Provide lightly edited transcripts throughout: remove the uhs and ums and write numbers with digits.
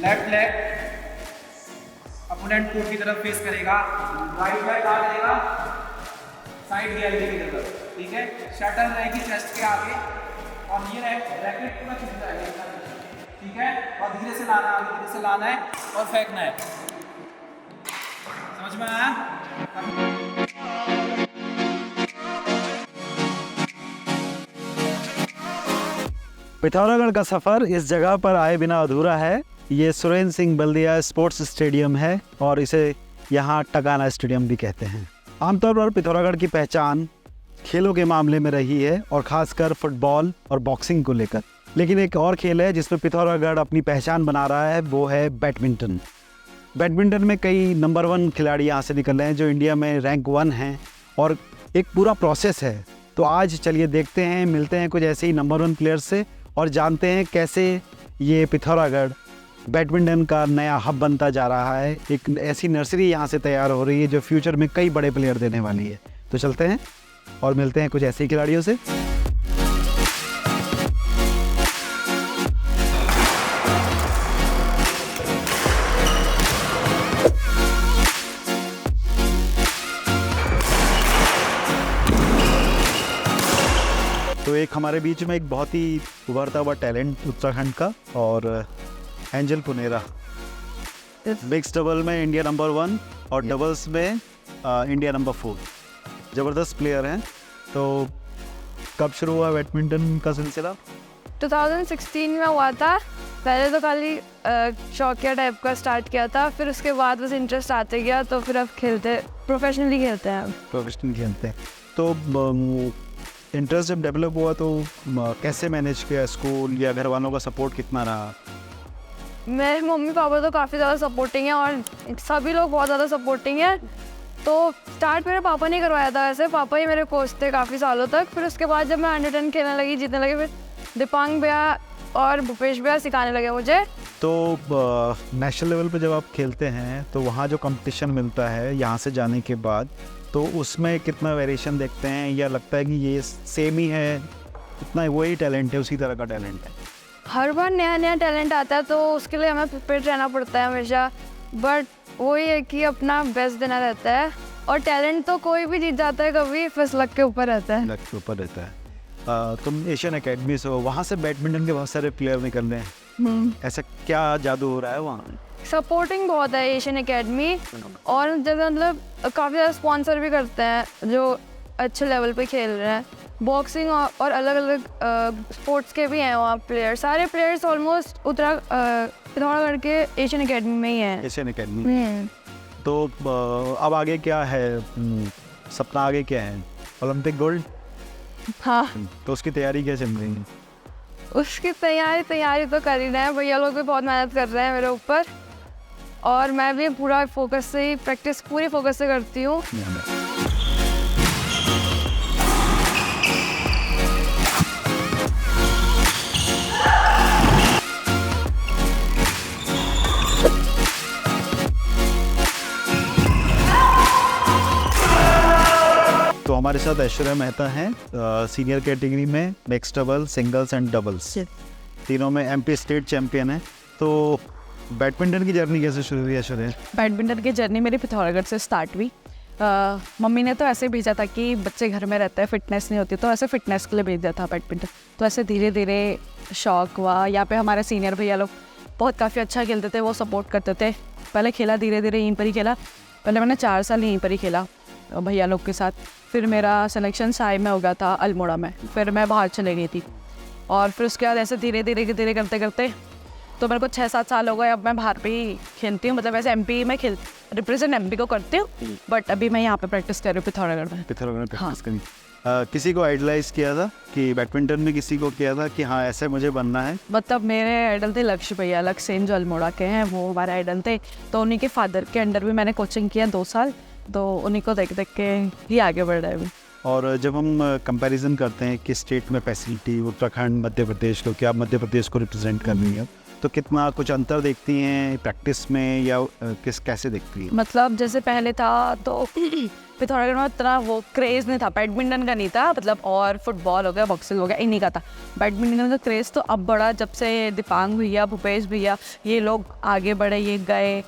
Left leg opponent court की तरफ face करेगा, राइट लेग कहाँ करेगा, साइड गैलरी की तरफ, ठीक है। शटल रहेगी चेस्ट के आगे और ये रैकेट पूरा खिंच जाएगा, ठीक है। और धीरे से लाना है, धीरे से लाना है और फेंकना है। समझ में आया? पिथौरागढ़ का सफ़र इस जगह पर आए बिना अधूरा है। ये सुरेंद्र सिंह बल्दिया स्पोर्ट्स स्टेडियम है और इसे यहाँ टकाना स्टेडियम भी कहते हैं। आमतौर पर पिथौरागढ़ की पहचान खेलों के मामले में रही है और ख़ासकर फुटबॉल और बॉक्सिंग को लेकर। लेकिन एक और खेल है जिसमें पिथौरागढ़ अपनी पहचान बना रहा है, वो है बैडमिंटन। बैडमिंटन में कई नंबर 1 खिलाड़ी यहाँ से निकल रहे हैं जो इंडिया में रैंक 1 हैं और एक पूरा प्रोसेस है। तो आज चलिए देखते हैं, मिलते हैं कुछ ऐसे ही नंबर 1 प्लेयर्स से और जानते हैं कैसे ये पिथौरागढ़ बैडमिंटन का नया हब बनता जा रहा है। एक ऐसी नर्सरी यहाँ से तैयार हो रही है जो फ्यूचर में कई बड़े प्लेयर देने वाली है। तो चलते हैं और मिलते हैं कुछ ऐसे ही खिलाड़ियों से। तो एक हमारे बीच में एक बहुत ही उभरता हुआ टैलेंट उत्तराखंड का और एंजल पुनेरा, मिक्स डबल में इंडिया नंबर 1 और डबल्स में इंडिया नंबर 4। ज़बरदस्त प्लेयर हैं। तो कब शुरू हुआ बैडमिंटन का सिलसिला? 2016 में हुआ था। पहले तो खाली शौकिया टाइप का स्टार्ट किया था, फिर उसके बाद बस इंटरेस्ट आते गया, तो फिर अब प्रोफेशनली खेलते हैं। प्रोफेशनल खेलते हैं। तो इंटरेस्ट जब डेवलप हुआ तो कैसे मैनेज किया? स्कूल या घर वालों का सपोर्ट कितना रहा? मेरे मम्मी पापा तो काफ़ी ज़्यादा सपोर्टिंग है और सभी लोग बहुत ज़्यादा सपोर्टिंग है। तो स्टार्ट मेरे पापा ने करवाया था, वैसे पापा ही मेरे कोच थे काफ़ी सालों तक। फिर उसके बाद जब मैं अंडर 10 खेलने लगी, जीतने लगी, फिर दीपांग भैया और भूपेश भैया सिखाने लगे मुझे। तो नेशनल लेवल पे जब आप खेलते हैं तो वहाँ जो कंपटीशन मिलता है यहाँ से जाने के बाद, तो उसमें कितना वेरिएशन देखते हैं या लगता है कि ये सेम ही है, इतना वही टैलेंट है, उसी तरह का टैलेंट है? हर बार नया नया टैलेंट आता है तो उसके लिए हमें प्रिपेयर रहना पड़ता है हमेशा। बट वही है कि अपना बेस्ट देना रहता है और टैलेंट तो कोई भी जीत जाता है कभी, बस लक के ऊपर रहता है। लक के ऊपर रहता है। तुम एशियन एकेडमी से हो, वहाँ से बैडमिंटन के बहुत सारे प्लेयर निकल रहे हैं। ऐसा क्या जादू हो रहा है वहाँ? सपोर्टिंग बहुत है एशियन एकेडमी और जैसे मतलब काफ़ी ज़्यादा स्पॉन्सर भी करते हैं जो अच्छे लेवल पे खेल रहे हैं। बॉक्सिंग और अलग अलग स्पोर्ट्स के भी हैं वहाँ प्लेयर। सारे प्लेयर्स ऑलमोस्ट पिथौरागढ़ के एशियन एकेडमी में ही हैं। Asian academy. तो अब आगे क्या है? सपना आगे क्या है? Olympic gold? हाँ। तो उसकी तैयारी क्या चल रही है? उसकी तैयारी तो कर ही रहे हैं, भैया लोग भी बहुत मेहनत कर रहे हैं मेरे ऊपर और मैं भी पूरा फोकस से ही प्रैक्टिस पूरी फोकस से करती हूँ। तो हमारे साथ ऐश्वर्या मेहता हैं, सीनियर कैटेगरी में mix double, singles and doubles तीनों में एमपी स्टेट चैंपियन है। तो बैडमिंटन की जर्नी कैसे शुरू हुई ऐश्वर्या? बैडमिंटन की जर्नी मेरी पिथौरागढ़ से स्टार्ट हुई। मम्मी ने तो ऐसे भेजा था कि बच्चे घर में रहते हैं, फिटनेस नहीं होती, तो ऐसे फिटनेस के लिए भेज दिया था बैडमिंटन। तो ऐसे धीरे धीरे शौक हुआ। यहाँ पे हमारे सीनियर भैया लोग बहुत काफ़ी अच्छा खेलते थे, वो सपोर्ट करते थे। पहले खेला धीरे धीरे यहीं पर ही खेला। पहले मैंने 4 साल यहीं पर ही खेला भैया लोग के साथ। फिर मेरा सिलेक्शन साई में हो गया था, अल्मोड़ा में। फिर मैं बाहर चले गई थी और फिर उसके बाद ऐसे धीरे धीरे करते करते तो मेरे को 6-7 साल हो गए। अब मैं बाहर पे ही खेलती हूँ, मतलब ऐसे एमपी में रिप्रेजेंट एमपी को करती हूँ, बट अभी मैं यहाँ पे प्रैक्टिस कर रही हूँ पिथौरागढ़ में। पिथौरागढ़ में प्रैक्टिस करी। किसी को आइडलाइज किया था कि बैडमिंटन में किसी को किया था कि हाँ ऐसे मुझे बनना है? मतलब मेरे आइडल थे लक्ष्य भैया, लक्ष्य सेन जो अल्मोड़ा के हैं, वो हमारे आइडल थे। तो उन्हीं के फादर के अंडर भी मैंने कोचिंग किया 2 साल, तो उन्हीं को देख देख के ही आगे बढ़ रहा है अभी। और जब हम कंपैरिजन करते हैं कि स्टेट में फैसिलिटी उत्तराखंड मध्य प्रदेश को, क्या आप मध्य प्रदेश को रिप्रेजेंट कर रही हैं, तो कितना कुछ अंतर देखती हैं प्रैक्टिस में या कैसे देखती हैं? मतलब जैसे पहले था तो पिथौरागढ़ में इतना वो क्रेज़ नहीं था, बैडमिंटन का नहीं था, मतलब और फुटबॉल हो गया, बॉक्सिंग हो गया, इन्हीं का था। बैडमिंटन का क्रेज़ तो अब बढ़ा जब से दीपांग भैया, भूपेश भैया ये लोग आगे बढ़े, ये गए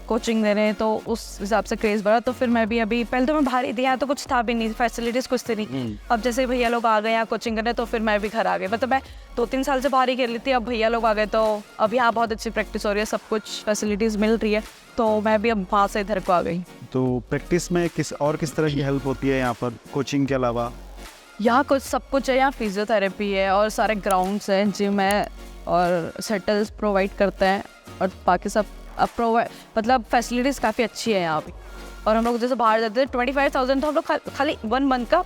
कोचिंग दे रहे हैं, तो उस हिसाब से क्रेज़ बढ़ा। तो फिर मैं भी अभी, पहले तो मैं बाहर ही थी, यहाँ तो कुछ था भी नहीं, फैसिलिटीज़ कुछ थी नहीं। अब जैसे भैया लोग आ गए यहाँ कोचिंग करने, तो फिर मैं भी घर आ गई। मतलब मैं 2-3 साल से बाहर ही खेल रही थी, अब भैया लोग आ गए तो अब यहाँ बहुत अच्छी प्रैक्टिस हो रही है, सब कुछ फैसिलिटीज़ मिल रही है, तो मैं भी अब वहाँ से इधर को आ गई। तो प्रैक्टिस में किस तरह की हेल्प होती है यहाँ पर कोचिंग के अलावा? यहाँ कुछ सब कुछ है, यहाँ फिजियोथेरेपी है और सारे ग्राउंड्स हैं, जिम है और सेटल्स प्रोवाइड करते हैं और बाकी सब प्रोवाइड, मतलब फैसिलिटीज़ काफ़ी अच्छी है यहाँ पे। और हम लोग जैसे बाहर जाते थे 25,000 तो हम लोग खाली 1 मंथ का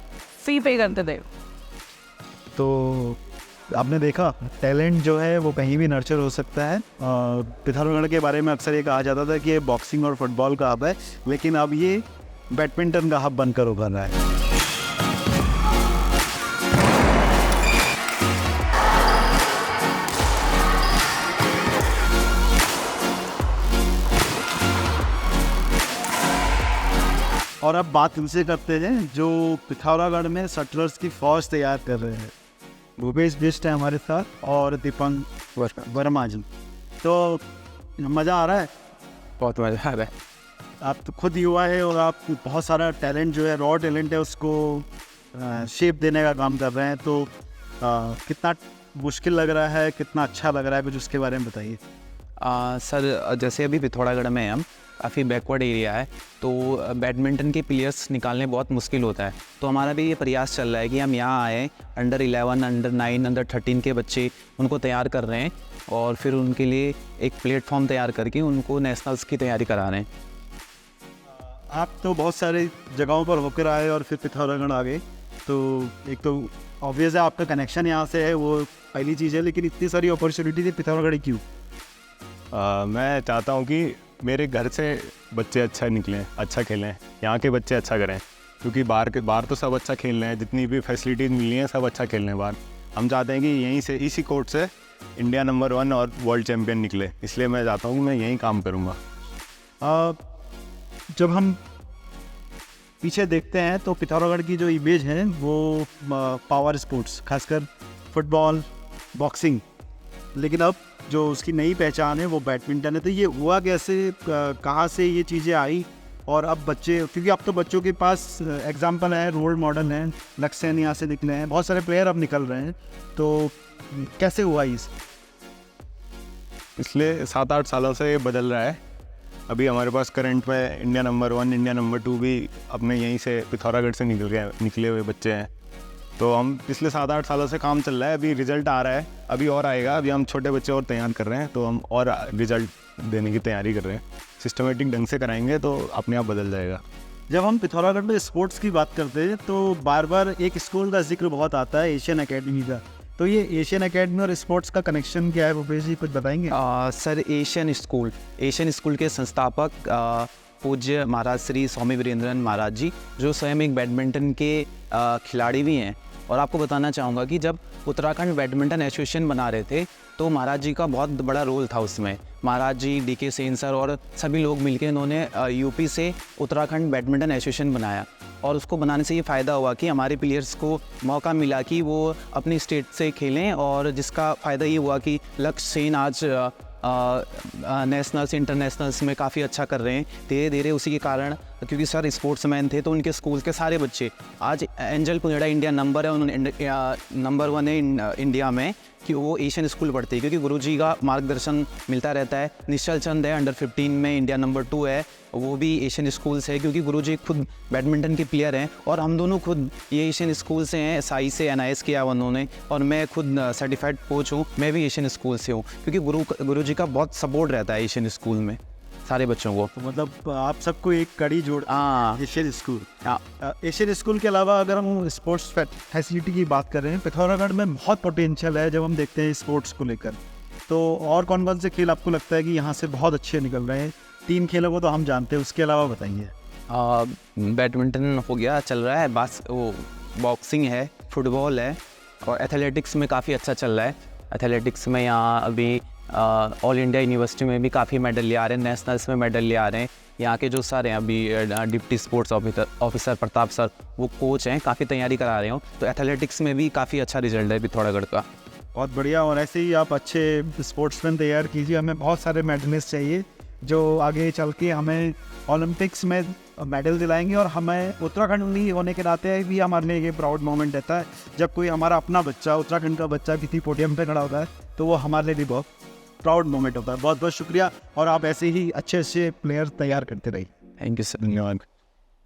फ़ी पे करते थे। तो आपने देखा टैलेंट जो है वो कहीं भी नर्चर हो सकता है। पिथौरागढ़ के बारे में अक्सर ये कहा जाता था कि ये बॉक्सिंग और फुटबॉल का हब है, लेकिन अब ये बैडमिंटन का हब बनकर उभर रहा है। और अब बात इनसे करते हैं जो पिथौरागढ़ में शटलर्स की फौज तैयार कर रहे हैं। भूपेश बिष्ट है हमारे साथ और दीपंग वर्मा जी। तो मज़ा आ रहा है? बहुत मज़ा आ रहा है। आप तो खुद युवा है और आप बहुत सारा टैलेंट जो है, रॉ टैलेंट है, उसको शेप देने का काम कर रहे हैं। तो कितना मुश्किल लग रहा है, कितना अच्छा लग रहा है, कुछ उसके बारे में बताइए। सर जैसे अभी पिथौरागढ़ में हम काफ़ी बैकवर्ड एरिया है, तो बैडमिंटन के प्लेयर्स निकालने बहुत मुश्किल होता है। तो हमारा भी ये प्रयास चल रहा है कि हम यहाँ आए, अंडर 11, अंडर 9, अंडर 13 के बच्चे उनको तैयार कर रहे हैं और फिर उनके लिए एक प्लेटफॉर्म तैयार करके उनको नेशनल्स की तैयारी करा रहे हैं। आप तो बहुत सारे जगहों पर होकर आए और फिर पिथौरागढ़ आ गए, तो एक तो ऑब्वियस है आपका कनेक्शन यहाँ से है, वो पहली चीज़ है, लेकिन इतनी सारी अपॉर्चुनिटी थी, पिथौरागढ़ क्यों? मैं चाहता हूँ कि मेरे घर से बच्चे अच्छा निकलें, अच्छा खेलें, यहाँ के बच्चे अच्छा करें, क्योंकि बाहर तो सब अच्छा खेल रहे हैं, जितनी भी फैसिलिटीज़ मिली हैं सब अच्छा खेल रहे हैं बाहर। हम चाहते हैं कि यहीं से, इसी कोर्ट से इंडिया नंबर 1 और वर्ल्ड चैम्पियन निकले, इसलिए मैं चाहता हूँ कि मैं यहीं काम करूँगा। जब हम पीछे देखते हैं तो पिथौरागढ़ की जो इमेज है वो पावर स्पोर्ट्स, खासकर फुटबॉल, बॉक्सिंग, लेकिन अब जो उसकी नई पहचान है वो बैडमिंटन है। तो ये हुआ कैसे, कहाँ से ये चीज़ें आई? और अब बच्चे, क्योंकि अब तो बच्चों के पास एग्जाम्पल है, रोल मॉडल हैं, लक्ष्य यहाँ से निकले हैं, बहुत सारे प्लेयर अब निकल रहे हैं, तो कैसे हुआ इस? पिछले 7-8 सालों से ये बदल रहा है। अभी हमारे पास करंट में इंडिया नंबर 1, इंडिया नंबर 2 भी अपने यहीं से पिथौरागढ़ से निकले हुए बच्चे हैं। तो हम पिछले 7-8 सालों से काम चल रहा है, अभी रिजल्ट आ रहा है, अभी और आएगा। अभी हम छोटे बच्चे और तैयार कर रहे हैं, तो हम और रिजल्ट देने की तैयारी कर रहे हैं। सिस्टमेटिक ढंग से कराएंगे तो अपने आप बदल जाएगा। जब हम पिथौरागढ़ में स्पोर्ट्स की बात करते हैं तो बार बार एक स्कूल का जिक्र बहुत आता है, एशियन एकेडमी का। तो ये एशियन एकेडमी और स्पोर्ट्स का कनेक्शन क्या है, भूपेश जी कुछ बताएंगे? सर एशियन स्कूल के संस्थापक पूज्य महाराज श्री स्वामी वीरेंद्रन महाराज जी, जो स्वयं एक बैडमिंटन के खिलाड़ी भी हैं। और आपको बताना चाहूँगा कि जब उत्तराखंड बैडमिंटन एसोसिएशन बना रहे थे तो महाराज जी का बहुत बड़ा रोल था उसमें। महाराज जी, DK सेन सर और सभी लोग मिलकर इन्होंने यूपी से उत्तराखंड बैडमिंटन एसोसिएशन बनाया। और उसको बनाने से ये फ़ायदा हुआ कि हमारे प्लेयर्स को मौका मिला कि वो अपनी स्टेट से खेलें, और जिसका फ़ायदा ये हुआ कि लक्ष्य सेन आज नेशनल्स, इंटरनेशनल्स में काफ़ी अच्छा कर रहे हैं धीरे धीरे। उसी के कारण, क्योंकि सर स्पोर्ट्समैन थे, तो उनके स्कूल के सारे बच्चे आज एंजल पुनेड़ा इंडिया नंबर है, उन्होंने नंबर 1 है इंडिया में कि वो एशियन स्कूल पढ़ते हैं, क्योंकि गुरुजी का मार्गदर्शन मिलता रहता है। निश्चल चंद है अंडर 15 में इंडिया नंबर 2 है, वो भी एशियन स्कूल से है, क्योंकि गुरुजी खुद बैडमिंटन के प्लेयर हैं। और हम दोनों खुद ये एशियन स्कूल से हैं, SI से NIS किया उन्होंने, और मैं खुद सर्टिफाइड कोच हूँ, मैं भी एशियन स्कूल से हूँ, क्योंकि गुरुजी का बहुत सपोर्ट रहता है एशियन स्कूल में सारे बच्चों को। तो मतलब आप सबको एक कड़ी जोड़, हाँ, एशियन स्कूल। हाँ, एशियन स्कूल के अलावा अगर हम स्पोर्ट्स फैसिलिटी की बात कर रहे हैं, पिथौरागढ़ में बहुत पोटेंशियल है जब हम देखते हैं स्पोर्ट्स को लेकर। तो और कौन कौन से खेल आपको लगता है कि यहाँ से बहुत अच्छे निकल रहे हैं? 3 खेलों को तो हम जानते हैं, उसके अलावा बताइए। बैडमिंटन हो गया, चल रहा है, बस वो बॉक्सिंग है, फुटबॉल है, और एथलेटिक्स में काफ़ी अच्छा चल रहा है। एथलेटिक्स में यहाँ अभी ऑल इंडिया यूनिवर्सिटी में भी काफ़ी मेडल ले आ रहे हैं, नेशनल्स में मेडल ले आ रहे हैं। यहाँ के जो सर हैं अभी deputy sports officer Pratap sir, वो कोच हैं, काफ़ी तैयारी करा रहे हो। तो एथलेटिक्स में भी काफ़ी अच्छा रिजल्ट है पिथौरागढ़ का। बहुत बढ़िया, और ऐसे ही आप अच्छे स्पोर्ट्समैन तैयार कीजिए। हमें बहुत सारे मेडलिस्ट चाहिए जो आगे चल के हमें ओलंपिक्स में मेडल दिलाएंगे, और हमें उत्तराखंडी होने के नाते भी हमारे लिए ये प्राउड मोमेंट रहता है जब कोई हमारा अपना बच्चा, उत्तराखंड का बच्चा किसी पोडियम पे खड़ा होता है, तो वो हमारे लिए भी बहुत प्राउड मोमेंट होता है। बहुत बहुत शुक्रिया, और आप ऐसे ही अच्छे अच्छे प्लेयर तैयार करते रहिए। Thank you sir. धन्यवाद।